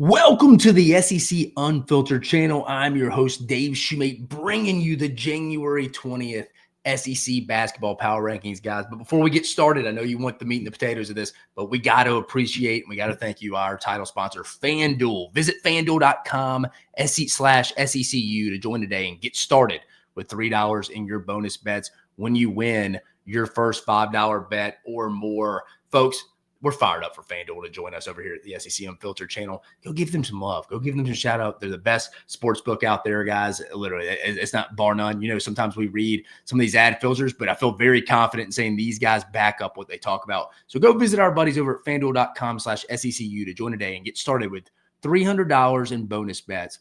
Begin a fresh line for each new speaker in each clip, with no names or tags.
Welcome to the SEC Unfiltered channel. I'm your host, Dave Shumate, bringing you the January 20th SEC basketball power rankings, guys. But before we get started, I know you want the meat and the potatoes of this, but we got to appreciate and we got to thank you, our title sponsor, FANDUEL. Visit FANDUEL.com/SECU to join today and get started with $3 in your bonus bets when you win your first $5 bet or more. Folks, we're fired up for FanDuel to join us over here at the SEC Unfiltered channel. Go give them some love. Go give them some shout out. They're the best sports book out there, guys. Literally, it's not bar none. You know, sometimes we read some of these ad filters, but I feel very confident in saying these guys back up what they talk about. So go visit our buddies over at FanDuel.com/SECU to join today and get started with $300 in bonus bets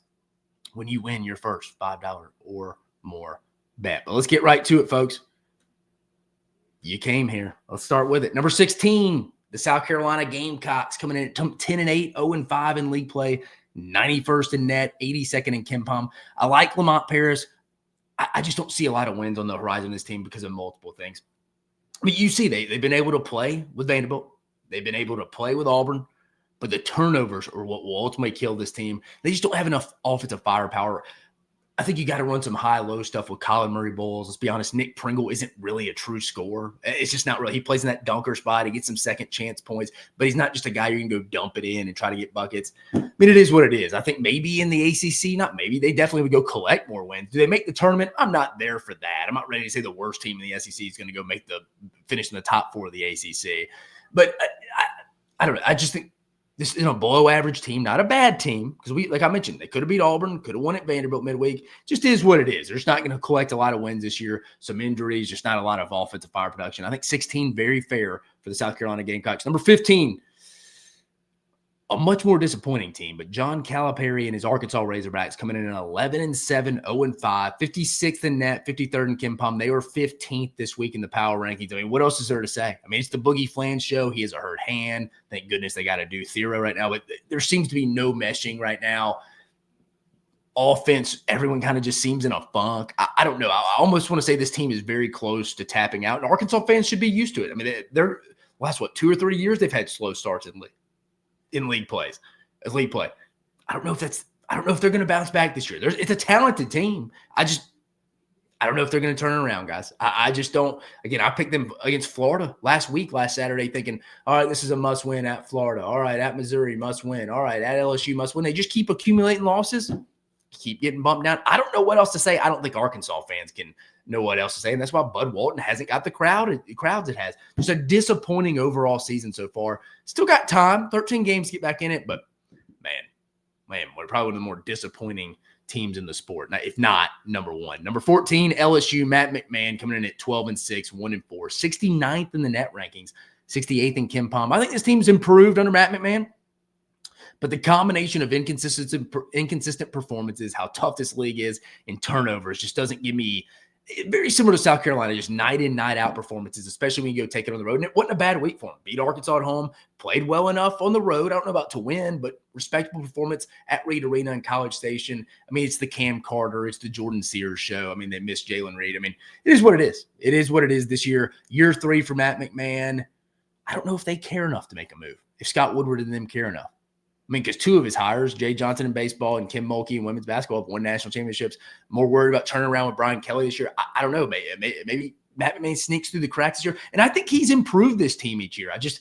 when you win your first $5 or more bet. But let's get right to it, folks. You came here. Let's start with it. Number 16. The South Carolina Gamecocks coming in at 10-8, 0-5 in league play, 91st in net, 82nd in KenPom. I like Lamont Paris. I just don't see a lot of wins on the horizon of this team because of multiple things. I mean, you see they've been able to play with Vanderbilt. They've been able to play with Auburn, but the turnovers are what will ultimately kill this team. They just don't have enough offensive firepower. I think you got to run some high-low stuff with Colin Murray-Bowles. Let's be honest, Nick Pringle isn't really a true scorer. It's just not really. He plays in that dunker spot. He gets some second chance points, but he's not just a guy you can go dump it in and try to get buckets. I mean, it is what it is. I think maybe in the ACC, not maybe, they definitely would go collect more wins. Do they make the tournament? I'm not there for that. I'm not ready to say the worst team in the SEC is going to go finish in the top four of the ACC. But I don't know. I just think this is a below average team, not a bad team, because like I mentioned, they could have beat Auburn, could have won at Vanderbilt midweek. Just is what it is. They're just not going to collect a lot of wins this year. Some injuries, just not a lot of offensive fire production. I think 16, very fair for the South Carolina Gamecocks. Number 15, a much more disappointing team, but John Calipari and his Arkansas Razorbacks coming in at 11-7, 0-5, 56th in net, 53rd in KenPom. They were 15th this week in the power rankings. I mean, what else is there to say? I mean, it's the Boogie Flan show. He has a hurt hand. Thank goodness they got to do Thero right now, but there seems to be no meshing right now. Offense, everyone kind of just seems in a funk. I don't know. I almost want to say this team is very close to tapping out, and Arkansas fans should be used to it. I mean, they're last, 2 or 3 years, they've had slow starts in league play. I don't know if they're going to bounce back this year. It's a talented team. I don't know if they're going to turn it around, guys. I just don't. Again, I picked them against Florida last Saturday, thinking, all right, this is a must win at Florida. All right, at Missouri, must win. All right, at LSU, must win. They just keep accumulating losses, keep getting bumped down. I don't know what else to say. I don't think Arkansas fans can know what else to say, and that's why Bud Walton hasn't got the crowds it has. Just a disappointing overall season so far. Still got time, 13 games to get back in it, but man, we're probably one of the more disappointing teams in the sport. Now, if not, number one. Number 14, LSU, Matt McMahon coming in at 12-6, 1-4, 69th in the net rankings, 68th in KenPom. I think this team's improved under Matt McMahon. But the combination of inconsistent performances, how tough this league is, and turnovers just doesn't give me – very similar to South Carolina, just night in, night out performances, especially when you go take it on the road. And it wasn't a bad week for them. Beat Arkansas at home, played well enough on the road. I don't know about to win, but respectable performance at Reed Arena and College Station. I mean, it's the Cam Carter, it's the Jordan Sears show. I mean, they missed Jalen Reed. I mean, it is what it is. It is what it is this year. Year 3 for Matt McMahon. I don't know if they care enough to make a move, if Scott Woodward and them care enough. I mean, because 2 of his hires, Jay Johnson in baseball and Kim Mulkey in women's basketball, have won national championships. More worried about turning around with Brian Kelly this year. I don't know. Maybe Matt McMahon sneaks through the cracks this year. And I think he's improved this team each year. I just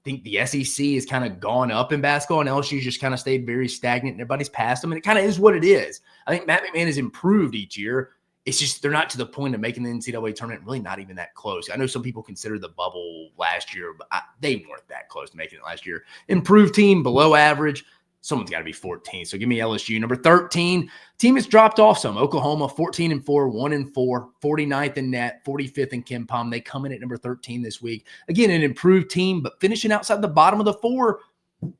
think the SEC has kind of gone up in basketball, and LSU's just kind of stayed very stagnant, and everybody's passed them. And it kind of is what it is. I think Matt McMahon has improved each year. It's just they're not to the point of making the NCAA tournament, really not even that close. I know some people consider the bubble last year, but they weren't that close to making it last year. Improved team, below average. Someone's got to be 14. So give me LSU. Number 13, team has dropped off some. Oklahoma, 14-4, 1-4, 49th in net, 45th in KenPom. They come in at number 13 this week. Again, an improved team, but finishing outside the bottom of the 4.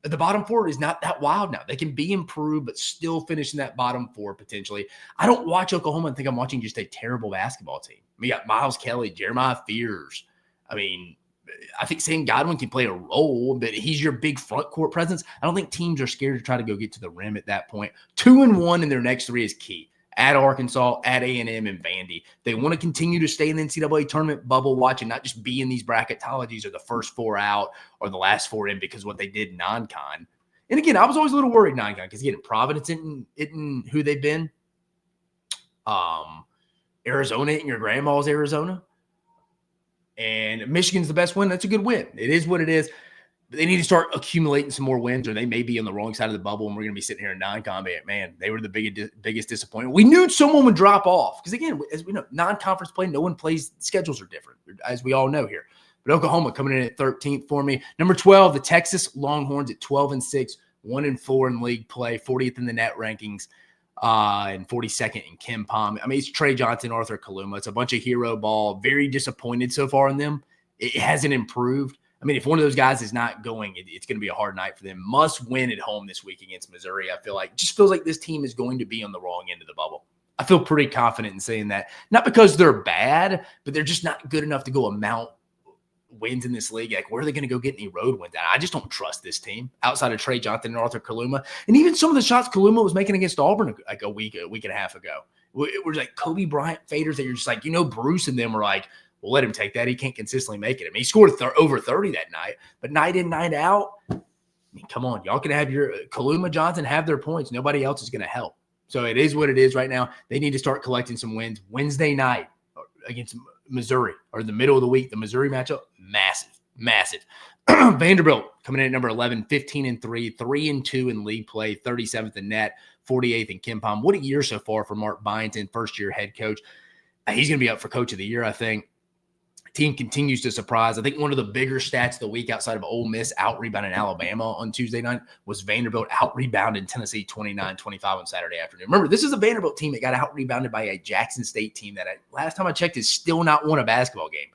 The bottom 4 is not that wild now. They can be improved, but still finishing that bottom 4 potentially. I don't watch Oklahoma and think I'm watching just a terrible basketball team. We got Miles Kelly, Jeremiah Fears. I mean, I think Sam Godwin can play a role, but he's your big front court presence. I don't think teams are scared to try to go get to the rim at that point. 2-1 in their next 3 is key. At Arkansas, at A&M, and Vandy. They want to continue to stay in the NCAA tournament bubble watch and not just be in these bracketologies or the first 4 out or the last 4 in because of what they did non-con. And again, I was always a little worried, non-con, because again, Providence isn't who they've been. Arizona isn't your grandma's Arizona. And Michigan's the best win. That's a good win. It is what it is. But they need to start accumulating some more wins, or they may be on the wrong side of the bubble, and we're going to be sitting here in non-con. Man, they were the biggest disappointment. We knew someone would drop off because, again, as we know, non-conference play, no one plays. Schedules are different, as we all know here. But Oklahoma coming in at 13th for me. Number 12, the Texas Longhorns at 12-6, 1-4 in league play, 40th in the net rankings, and 42nd in Kim Pom. I mean, it's Trey Johnson, Arthur Kaluma. It's a bunch of hero ball. Very disappointed so far in them. It hasn't improved. I mean, if one of those guys is not going, it's going to be a hard night for them. Must win at home this week against Missouri. I feel like just feels like this team is going to be on the wrong end of the bubble. I feel pretty confident in saying that. Not because they're bad, but they're just not good enough to go amount wins in this league. Like, where are they going to go get any road wins at? I just don't trust this team outside of Trey Johnson and Arthur Kaluma. And even some of the shots Kaluma was making against Auburn like a week and a half ago. It was like Kobe Bryant faders that you're just like, Bruce and them were like, we'll let him take that. He can't consistently make it. I mean, he scored over 30 that night, but night in, night out, I mean, come on. Y'all can have your Kaluma, Johnson have their points. Nobody else is going to help. So it is what it is right now. They need to start collecting some wins. Wednesday night against Missouri, or the middle of the week, the Missouri matchup, massive. Vanderbilt coming in at number 11, 15-3, 3-2 in league play, 37th in net, 48th in Kim Pom. What a year so far for Mark Byington, first-year head coach. He's going to be up for coach of the year, I think. Team continues to surprise. I think one of the bigger stats of the week outside of Ole Miss out-rebounding Alabama on Tuesday night was Vanderbilt out-rebounded Tennessee 29-25 on Saturday afternoon. Remember, this is a Vanderbilt team that got out-rebounded by a Jackson State team that, last time I checked, is still not won a basketball game.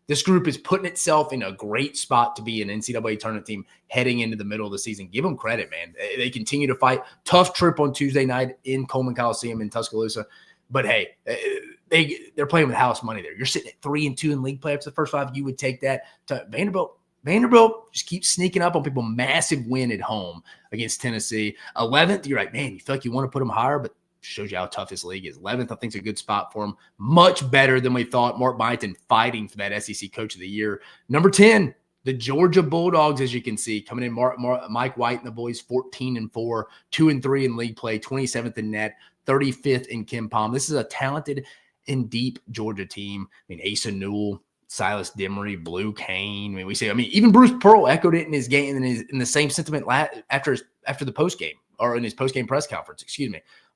This group is putting itself in a great spot to be an NCAA tournament team heading into the middle of the season. Give them credit, man. They continue to fight. Tough trip on Tuesday night in Coleman Coliseum in Tuscaloosa. But, hey, they're playing with house money there. You're sitting at 3-2 in league play. It's the first five. You would take that to Vanderbilt just keeps sneaking up on people. Massive win at home against Tennessee. 11th, you're like, man, you feel like you want to put them higher, but shows you how tough this league is. 11th, I think, is a good spot for them. Much better than we thought. Mark Byington fighting for that SEC Coach of the Year. Number 10, the Georgia Bulldogs, as you can see, coming in. Mike White and the boys, 14-4, 2-3 in league play, 27th in net, 35th in Kim Pom. This is a talented and deep Georgia team. I mean, Asa Newell, Silas Demery, Blue Kane. Even Bruce Pearl echoed it in his game in the same sentiment after the post game, or in his post game press conference,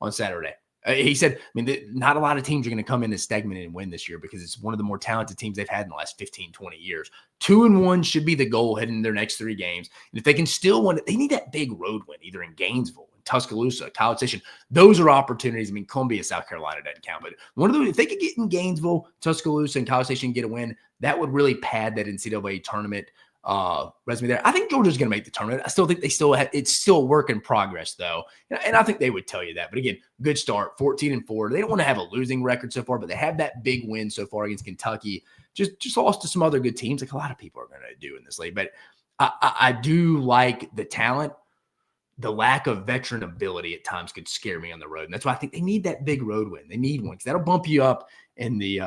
on Saturday. He said, not a lot of teams are going to come in this segment and win this year because it's one of the more talented teams they've had in the last 15, 20 years. 2-1 should be the goal heading into their next three games. And if they can still win it, they need that big road win, either in Gainesville, Tuscaloosa, College Station. Those are opportunities. Columbia, South Carolina doesn't count, but one of those, if they could get in Gainesville, Tuscaloosa, and College Station and get a win, that would really pad that NCAA tournament resume there. I think Georgia's going to make the tournament. I still think it's still a work in progress, though. And I think they would tell you that. But again, good start, 14-4. They don't want to have a losing record so far, but they have that big win so far against Kentucky. Just lost to some other good teams, like a lot of people are going to do in this league. But I do like the talent. The lack of veteran ability at times could scare me on the road. And that's why I think they need that big road win. They need one because that'll bump you up in the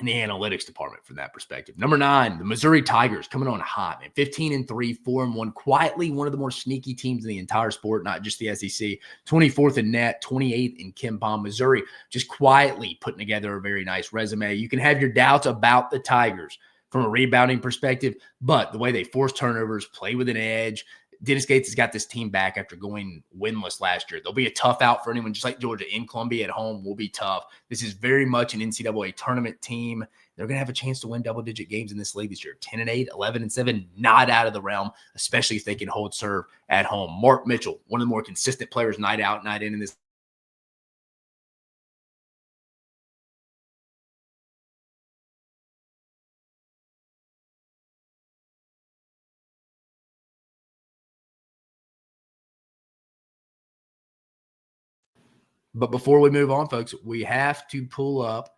analytics department from that perspective. Number 9, the Missouri Tigers coming on hot, man. 15-3, 4-1, quietly one of the more sneaky teams in the entire sport, not just the SEC. 24th in net, 28th in Kim Pom. Missouri just quietly putting together a very nice resume. You can have your doubts about the Tigers from a rebounding perspective, but the way they force turnovers, play with an edge, Dennis Gates has got this team back after going winless last year. They'll be a tough out for anyone, just like Georgia in Columbia at home will be tough. This is very much an NCAA tournament team. They're going to have a chance to win double-digit games in this league this year. 10-8, 11-7, not out of the realm, especially if they can hold serve at home. Mark Mitchell, one of the more consistent players night out, night in this. But before we move on, folks, we have to pull up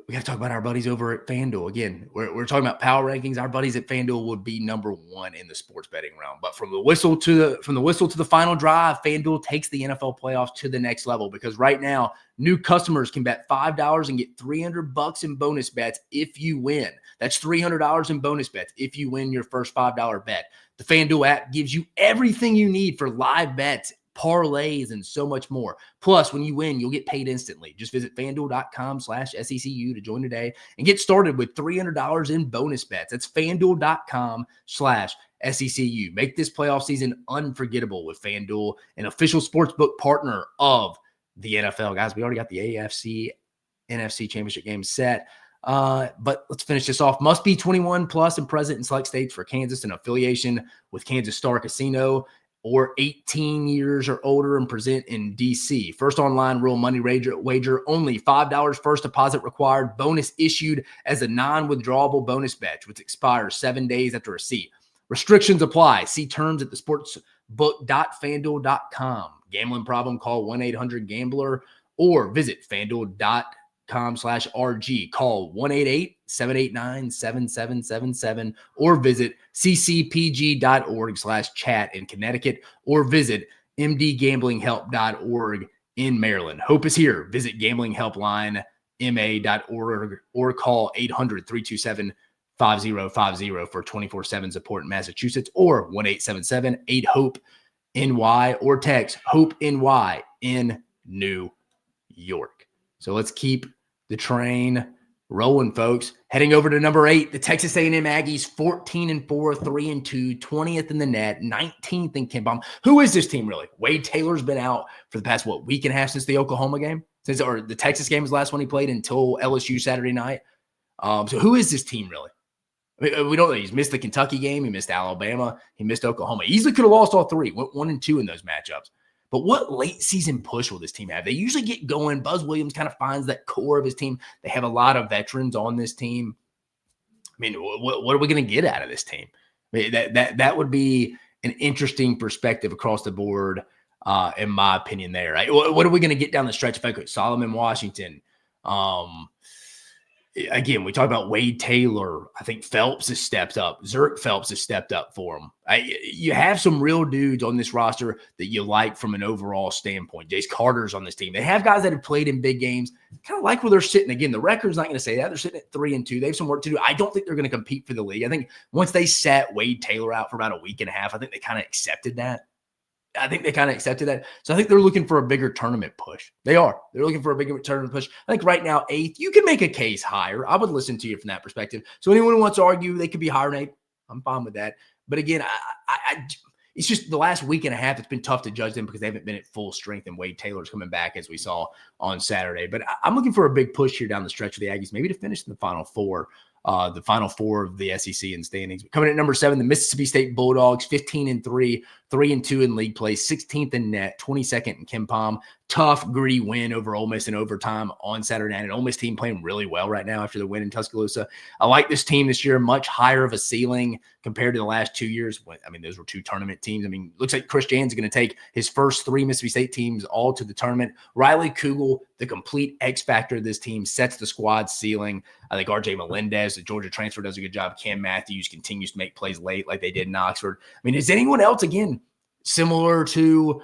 we got to talk about our buddies over at FanDuel. Again, we're talking about power rankings. Our buddies at FanDuel would be number one in the sports betting realm. But from the whistle to the final drive, FanDuel takes the NFL playoffs to the next level, because right now new customers can bet $5 and get $300 in bonus bets if you win. That's $300 in bonus bets if you win your first $5 bet. The FanDuel app gives you everything you need for live bets, parlays, and so much more. Plus, when you win, you'll get paid instantly. Just visit fanduel.com/SECU to join today and get started with $300 in bonus bets. That's fanduel.com/SECU. Make this playoff season unforgettable with FanDuel, an official sportsbook partner of the NFL. Guys, we already got the AFC NFC championship game set. But let's finish this off. Must be 21 plus and present in select states for Kansas, an affiliation with Kansas Star Casino, or 18 years or older and present in DC. First online real money wager only. $5 first deposit required. Bonus issued as a non-withdrawable bonus bet, which expires 7 days after receipt. Restrictions apply. See terms at the sportsbook.fanduel.com. Gambling problem? Call 1-800-GAMBLER or visit fanduel.com/RG. Call 1-888-789-7777 or visit ccpg.org/chat in Connecticut or visit mdgamblinghelp.org in Maryland. Hope is here. Visit gamblinghelplinema.org or call 800-327-5050 for 24/7 support in Massachusetts, or 1-877-8-HOPE-NY or text HOPE-NY in New York. So let's keep the train rolling, folks. Heading over to number 8, the Texas A&M Aggies, 14-4, 3-2, 20th in the net, 19th in KenPom. Who is this team really? Wade Taylor's been out for the past, week and a half since the Oklahoma game? Or the Texas game was the last one he played until LSU Saturday night. So who is this team really? I mean, we don't know. He's missed the Kentucky game. He missed Alabama. He missed Oklahoma. He easily could have lost all three. Went 1-2 in those matchups. But what late season push will this team have? They usually get going. Buzz Williams kind of finds that core of his team. They have a lot of veterans on this team. I mean, what are we going to get out of this team? I mean, that would be an interesting perspective across the board, in my opinion there. Right? What are we going to get down the stretch? If I could, Solomon Washington. Again, we talk about Wade Taylor. I think Phelps has stepped up. Zerk Phelps has stepped up for him. You have some real dudes on this roster that you like from an overall standpoint. Jace Carter's on this team. They have guys that have played in big games. Kind of like where they're sitting. Again, the record's not going to say that. They're sitting at 3-2. They have some work to do. I don't think they're going to compete for the league. I think once they set Wade Taylor out for about a week and a half, I think they kind of accepted that. So I think they're looking for a bigger tournament push. They are. They're looking for a bigger tournament push. I think right now, 8th, you can make a case higher. I would listen to you from that perspective. So anyone who wants to argue they could be higher than 8, I'm fine with that. But again, it's just the last week and a half, it's been tough to judge them because they haven't been at full strength, and Wade Taylor's coming back, as we saw on Saturday. But I'm looking for a big push here down the stretch for the Aggies, maybe to finish in the Final Four. The Final Four of the SEC in standings. Coming at number 7, the Mississippi State Bulldogs, 15-3, 3-2 in league play, 16th in net, 22nd in KenPom. Tough, gritty win over Ole Miss in overtime on Saturday night. An Ole Miss team playing really well right now after the win in Tuscaloosa. I like this team this year, much higher of a ceiling compared to the last 2 years. I mean, those were 2 tournament teams. I mean, looks like Chris Jans is going to take his first 3 Mississippi State teams all to the tournament. Riley Kugel, the complete X factor of this team, sets the squad ceiling. I think RJ Melendez, the Georgia transfer, does a good job. Cam Matthews continues to make plays late like they did in Oxford. I mean, is anyone else, again, similar to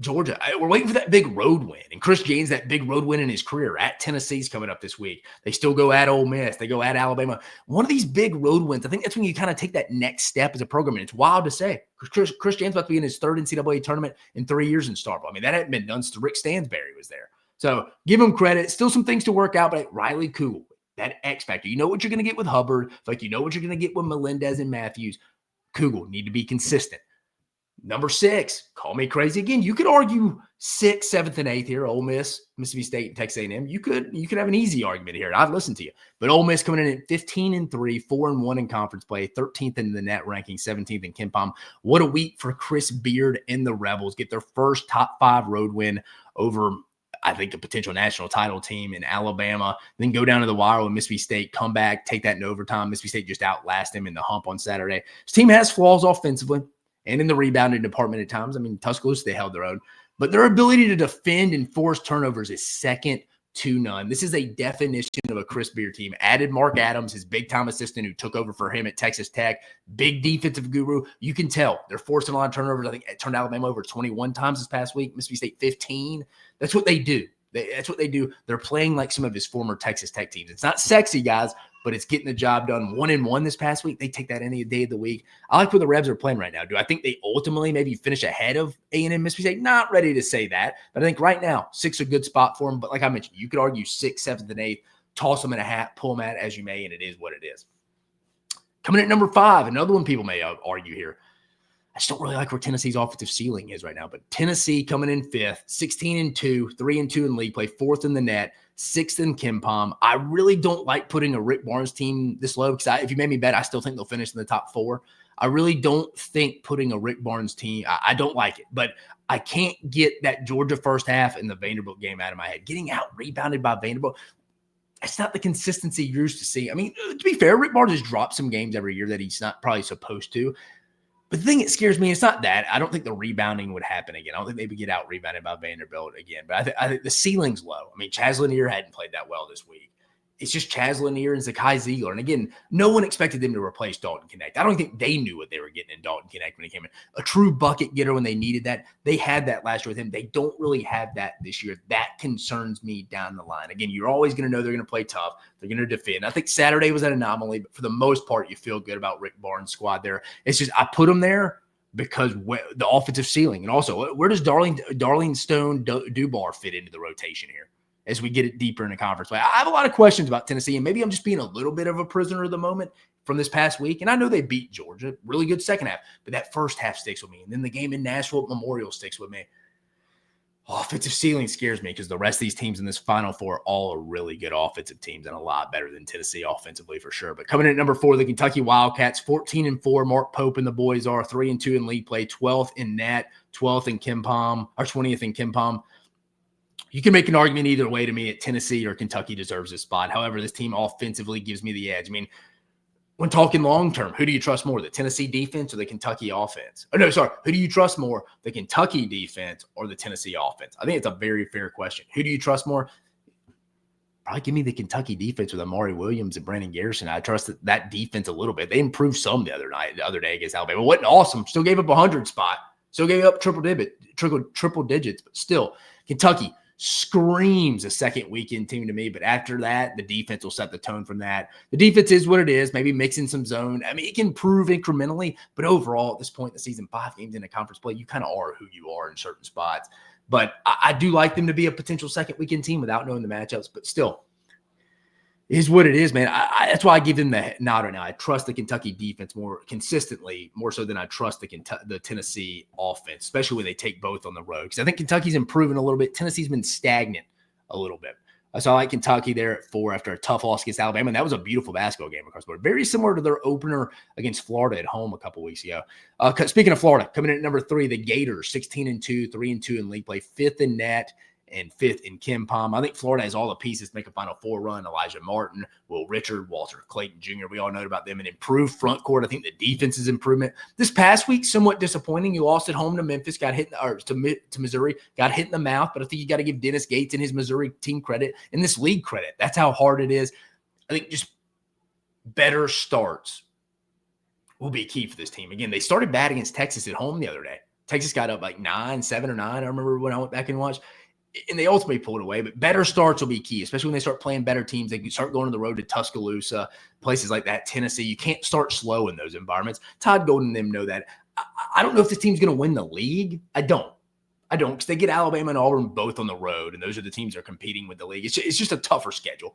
Georgia? We're waiting for that big road win. And Chris Jans, that big road win in his career at Tennessee's coming up this week. They still go at Ole Miss. They go at Alabama. One of these big road wins, I think that's when you kind of take that next step as a program. And it's wild to say. Chris Jans about to be in his 3rd NCAA tournament in 3 years in Starkville. I mean, that hadn't been done since Rick Stansberry was there. So give him credit. Still some things to work out, but Riley Kugel, that X factor. You know what you're going to get with Hubbard. Like you know what you're going to get with Melendez and Matthews. Kugel need to be consistent. Number 6, call me crazy again. You could argue 6th, 7th, and 8th here. Ole Miss, Mississippi State, and Texas A&M. You could have an easy argument here. I'd listen to you. But Ole Miss coming in at 15-3, 4-1 in conference play, 13th in the net ranking, 17th in KenPom. What a week for Chris Beard and the Rebels. Get their first top 5 road win over, I think, a potential national title team in Alabama. Then go down to the wire with Mississippi State, come back, take that in overtime. Mississippi State just outlast them in the hump on Saturday. This team has flaws offensively and in the rebounding department at times. I mean, Tuscaloosa, they held their own. But their ability to defend and force turnovers is second to none. This is a definition of a Chris Beard team. Added Mark Adams, his big-time assistant who took over for him at Texas Tech. Big defensive guru. You can tell they're forcing a lot of turnovers. I think it turned Alabama over 21 times this past week. Mississippi State 15. That's what they do. That's what they do. They're playing like some of his former Texas Tech teams. It's not sexy, guys, but it's getting the job done. 1-1 this past week. They take that any day of the week. I like where the Rebs are playing right now. Do I think they ultimately maybe finish ahead of A&M Mississippi State? Not ready to say that. But I think right now, 6 a good spot for them. But like I mentioned, you could argue 6th, 7th, and 8th. Toss them in a hat, pull them out as you may, and it is what it is. Coming at number 5, another one people may argue here. I just don't really like where Tennessee's offensive ceiling is right now. But Tennessee coming in 5th, 16-2, 3-2 in league play, 4th in the net, 6th in KenPom. I really don't like putting a Rick Barnes team this low because if you made me bet, I still think they'll finish in the top 4. I really don't think putting a Rick Barnes team, I don't like it. But I can't get that Georgia first half and the Vanderbilt game out of my head. Getting out rebounded by Vanderbilt, it's not the consistency you're used to see. I mean, to be fair, Rick Barnes has dropped some games every year that he's not probably supposed to. But the thing that scares me, it's not that. I don't think the rebounding would happen again. I don't think they would get out rebounded by Vanderbilt again. But I think the ceiling's low. I mean, Chaz Lanier hadn't played that well this week. It's just Chaz Lanier and Zakai Ziegler. And again, no one expected them to replace Dalton Connect. I don't think they knew what they were getting in Dalton Connect when he came in. A true bucket getter when they needed that. They had that last year with him. They don't really have that this year. That concerns me down the line. Again, you're always going to know they're going to play tough. They're going to defend. I think Saturday was an anomaly, but for the most part, you feel good about Rick Barnes' squad there. It's just I put them there because the offensive ceiling. And also, where does Darlene Stone Dubar fit into the rotation here as we get it deeper in the conference play? I have a lot of questions about Tennessee, and maybe I'm just being a little bit of a prisoner of the moment from this past week. And I know they beat Georgia, really good second half, but that first half sticks with me. And then the game in Nashville at Memorial sticks with me. Offensive ceiling scares me because the rest of these teams in this Final Four all are really good offensive teams and a lot better than Tennessee offensively for sure. But coming in at number 4, the Kentucky Wildcats, 14-4. Mark Pope and the boys are 3-2 in league play, 12th in net, 12th in KenPom, or 20th in KenPom. You can make an argument either way to me at Tennessee or Kentucky deserves this spot. However, this team offensively gives me the edge. I mean, when talking long-term, who do you trust more, the Tennessee defense or the Kentucky offense? Oh, no, sorry. Who do you trust more, the Kentucky defense or the Tennessee offense? I think it's a very fair question. Who do you trust more? Probably give me the Kentucky defense with Amari Williams and Brandon Garrison. I trust that defense a little bit. They improved some the other day against Alabama. It wasn't awesome. Still gave up 100 spot. Still gave up triple digits. But still, Kentucky screams a second weekend team to me. But after that, the defense will set the tone from that. The defense is what it is, maybe mixing some zone. I mean, it can improve incrementally, but overall at this point in the season, 5 games into conference play, you kind of are who you are in certain spots. But I do like them to be a potential second weekend team without knowing the matchups, but still, is what it is, man. That's why I give them the nod right now. I trust the Kentucky defense more consistently, more so than I trust the Tennessee offense, especially when they take both on the road. Because I think Kentucky's improving a little bit. Tennessee's been stagnant a little bit. So I like Kentucky there at 4 after a tough loss against Alabama. And that was a beautiful basketball game across the board. Very similar to their opener against Florida at home a couple weeks ago. Speaking of Florida, coming in at number 3, the Gators, 16-2, 3-2 in league play, 5th in net and 5th in KenPom. I think Florida has all the pieces to make a Final Four run. Elijah Martin, Will Richard, Walter Clayton Jr. We all know about them. An improved front court. I think the defense is improvement. This past week, somewhat disappointing. You lost at home to Memphis, got hit to Missouri, got hit in the mouth. But I think you got to give Dennis Gates and his Missouri team credit and this league credit. That's how hard it is. I think just better starts will be key for this team. Again, they started bad against Texas at home the other day. Texas got up like 7 or 9. I remember when I went back and watched. And they ultimately pulled away, but better starts will be key, especially when they start playing better teams. They can start going to the road to Tuscaloosa, places like that, Tennessee. You can't start slow in those environments. Todd Golden and them know that. I don't know if this team's going to win the league. I don't because they get Alabama and Auburn both on the road, and those are the teams that are competing with the league. It's just a tougher schedule.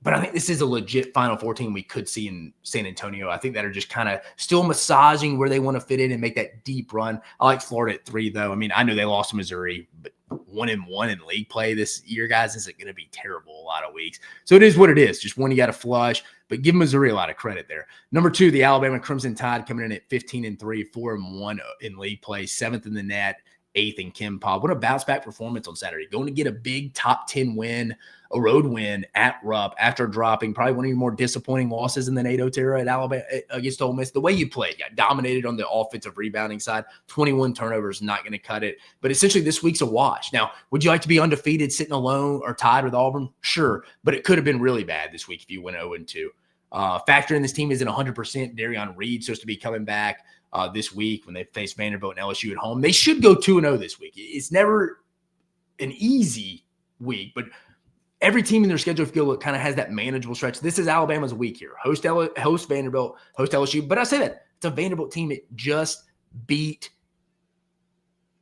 But I think this is a legit Final Four team we could see in San Antonio. I think that are just kind of still massaging where they want to fit in and make that deep run. I like Florida at 3, though. I mean, I know they lost to Missouri, but 1-1 in league play this year, guys, isn't going to be terrible a lot of weeks. So it is what it is. Just one you got to flush, but give Missouri a lot of credit there. Number 2, the Alabama Crimson Tide coming in at 15-3, 4-1 in league play, 7th in the net, 8th in Kim Pop. What a bounce back performance on Saturday. Going to get a big top 10 win, a road win at Rupp after dropping probably one of your more disappointing losses in the NATO era at Alabama against Ole Miss. The way you played, got dominated on the offensive rebounding side. 21 turnovers, not going to cut it. But essentially, this week's a wash. Now, would you like to be undefeated, sitting alone, or tied with Auburn? Sure, but it could have been really bad this week if you went 0-2. Factor in this team isn't 100%. Darion Reed supposed to be coming back this week when they face Vanderbilt and LSU at home. They should go 2-0 this week. It's never an easy week, but every team in their schedule, if you go look, kind of has that manageable stretch. This is Alabama's week here. Host Vanderbilt, host LSU. But I say that it's a Vanderbilt team that just beat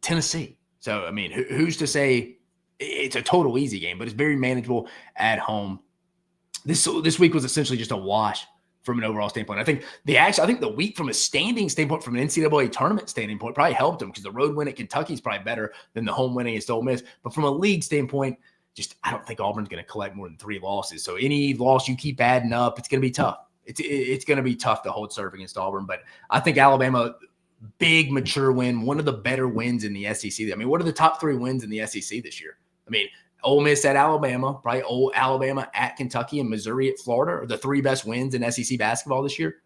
Tennessee. So, I mean, who's to say it's a total easy game, but it's very manageable at home. This week was essentially just a wash from an overall standpoint. I think the week from a standing standpoint, from an NCAA tournament standing point, probably helped them because the road win at Kentucky is probably better than the home win against Ole Miss. But from a league standpoint, I don't think Auburn's going to collect more than 3 losses. So any loss you keep adding up, it's going to be tough. It's going to be tough to hold serve against Auburn. But I think Alabama, big mature win, one of the better wins in the SEC. I mean, what are the top 3 wins in the SEC this year? I mean, Ole Miss at Alabama, probably old Alabama at Kentucky, and Missouri at Florida are the 3 best wins in SEC basketball this year.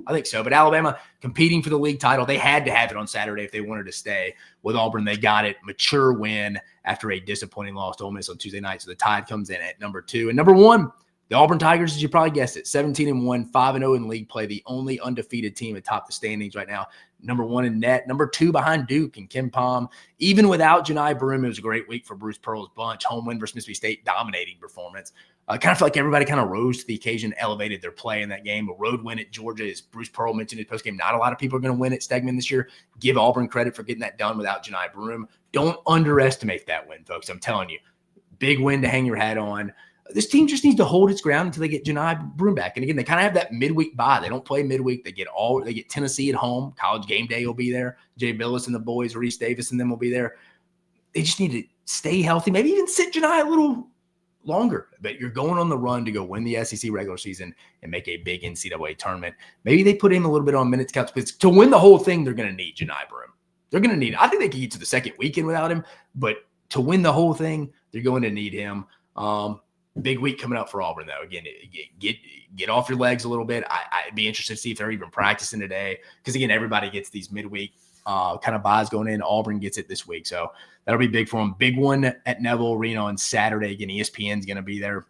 I think so. But Alabama competing for the league title, they had to have it on Saturday if they wanted to stay. With Auburn, they got it. Mature win after a disappointing loss to Ole Miss on Tuesday night. So the Tide comes in at number 2. And number 1, the Auburn Tigers, as you probably guessed it, 17-1, 5-0 in league play, the only undefeated team atop the standings right now. Number 1 in net, number 2 behind Duke and Kim Pom. Even without Janai Broome, it was a great week for Bruce Pearl's bunch. Home win versus Mississippi State, dominating performance. I kind of feel like everybody kind of rose to the occasion, elevated their play in that game. A road win at Georgia, as Bruce Pearl mentioned in his postgame. Not a lot of people are going to win at Stegman this year. Give Auburn credit for getting that done without Janai Broome. Don't underestimate that win, folks. I'm telling you. Big win to hang your hat on. This team just needs to hold its ground until they get Janai Broome back. And again, they kind of have that midweek bye. They don't play midweek. They get Tennessee at home. College game day will be there. Jay Billis and the boys, Reese Davis and them will be there. They just need to stay healthy. Maybe even sit Janai a little longer. But you're going on the run to go win the SEC regular season and make a big NCAA tournament. Maybe they put him a little bit on minutes counts, because to win the whole thing, they're going to need Janai Broome. They're going to need – I think they can get to the second weekend without him, but to win the whole thing, they're going to need him. Big week coming up for Auburn, though. Again, get off your legs a little bit. I'd be interested to see if they're even practicing today, because, again, everybody gets these midweek kind of buys going in. Auburn gets it this week, so that'll be big for them. Big one at Neville Arena on Saturday. Again, ESPN's going to be there.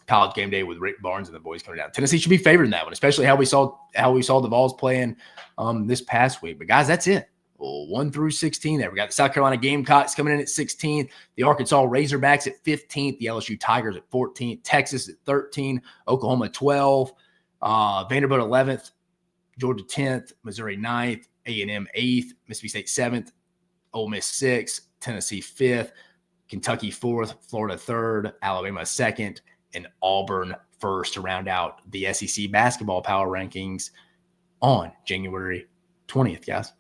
College game day with Rick Barnes and the boys coming down. Tennessee should be favored in that one, especially how we saw the Vols playing this past week. But, guys, that's it. 1 through 16 there. We got the South Carolina Gamecocks coming in at 16th, the Arkansas Razorbacks at 15th, the LSU Tigers at 14th, Texas at 13, Oklahoma 12, Vanderbilt 11th, Georgia 10th, Missouri 9th, A&M 8th, Mississippi State 7th, Ole Miss 6th, Tennessee 5th, Kentucky 4th, Florida 3rd, Alabama 2nd, and Auburn 1st to round out the SEC basketball power rankings on January 20th, guys.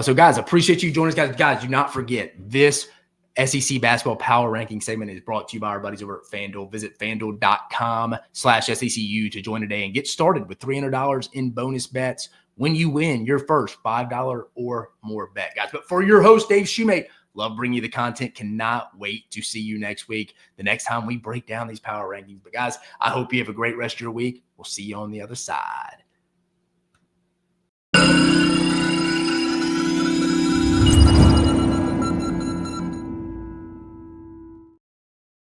So, guys, appreciate you joining us. Guys, do not forget, this SEC basketball power ranking segment is brought to you by our buddies over at FanDuel. Visit FanDuel.com/SECU to join today and get started with $300 in bonus bets when you win your first $5 or more bet, guys. But for your host, Dave Shumate, love bringing you the content. Cannot wait to see you next week, the next time we break down these power rankings. But, guys, I hope you have a great rest of your week. We'll see you on the other side.